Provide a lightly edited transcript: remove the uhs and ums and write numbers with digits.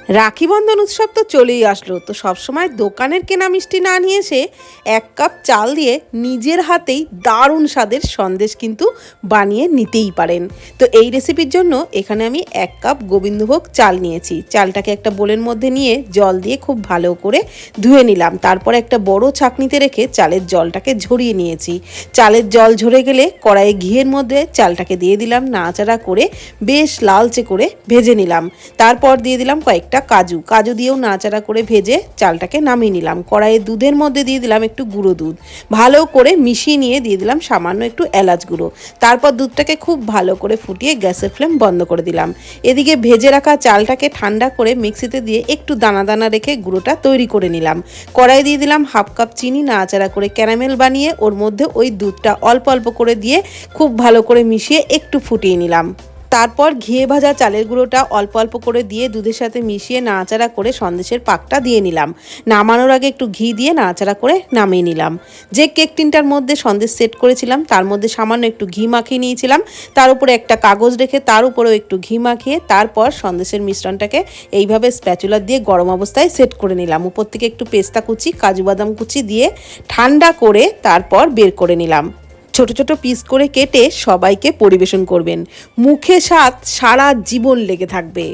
রাখি বন্ধন উৎসব তো চলেই আসলো, তো সবসময় দোকানের কেনা মিষ্টি না নিয়ে এসে 1 কাপ চাল দিয়ে নিজের হাতেই দারুণ স্বাদের সন্দেশ কিন্তু বানিয়ে নিতেই পারেন। তো এই রেসিপির জন্য এখানে আমি 1 কাপ গোবিন্দভোগ চাল নিয়েছি। চালটাকে একটা বোলের মধ্যে নিয়ে জল দিয়ে খুব ভালো করে ধুয়ে নিলাম। তারপর একটা বড় ছাঁকনিতে রেখে চালের জলটাকে ঝরিয়ে নিয়েছি। চালের জল ঝরে গেলে কড়াইয়ে ঘিয়ের মধ্যে চালটাকে দিয়ে দিলাম, নাড়াচাড়া করে বেশ লালচে করে ভেজে নিলাম। তারপর দিয়ে দিলাম কয়েকটা কাজু দিয়েও নাড়াচাড়া করে ভেজে চালটাকে নামিয়ে নিলাম। কড়াইয়ে দুধের মধ্যে দিয়ে দিলাম একটু গুঁড়ো দুধ, ভালো করে মিশিয়ে নিয়ে দিয়ে দিলাম সামান্য একটু এলাচ গুঁড়ো। তারপর দুধটাকে খুব ভালো করে ফুটিয়ে গ্যাসের ফ্লেম বন্ধ করে দিলাম। এদিকে ভেজে রাখা চালটাকে ঠান্ডা করে মিক্সিতে দিয়ে একটু দানা দানা রেখে গুঁড়োটা তৈরি করে নিলাম। কড়াই দিয়ে দিলাম 1/2 কাপ চিনি, নাড়াচাড়া করে ক্যারামেল বানিয়ে ওর মধ্যে ওই দুধটা অল্প অল্প করে দিয়ে খুব ভালো করে মিশিয়ে একটু ফুটিয়ে নিলাম। তারপর ঘিয়ে ভাজা চালের গুঁড়োটা অল্প অল্প করে দিয়ে দুধের সাথে মিশিয়ে নাড়াচাড়া করে সন্দেশের পাকটা দিয়ে নিলাম। নামানোর আগে একটু ঘি দিয়ে নাড়াচাড়া করে নামিয়ে নিলাম। যে কেক টিনটার মধ্যে সন্দেশ সেট করেছিলাম তার মধ্যে সামান্য একটু ঘি মাখিয়ে নিয়েছিলাম। তার উপরে একটা কাগজ রেখে তার উপরেও একটু ঘি মাখিয়ে তারপর সন্দেশের মিশ্রণটাকে এইভাবে স্প্যাচুলা দিয়ে গরম অবস্থায় সেট করে নিলাম। উপর থেকে একটু পেস্তা কুচি, কাজু বাদাম কুচি দিয়ে ঠান্ডা করে তারপর বের করে নিলাম। ছোট ছোট পিস করে কেটে সবাইকে পরিবেশন করবেন। মুখে স্বাদ সারা জীবন লেগে থাকবে।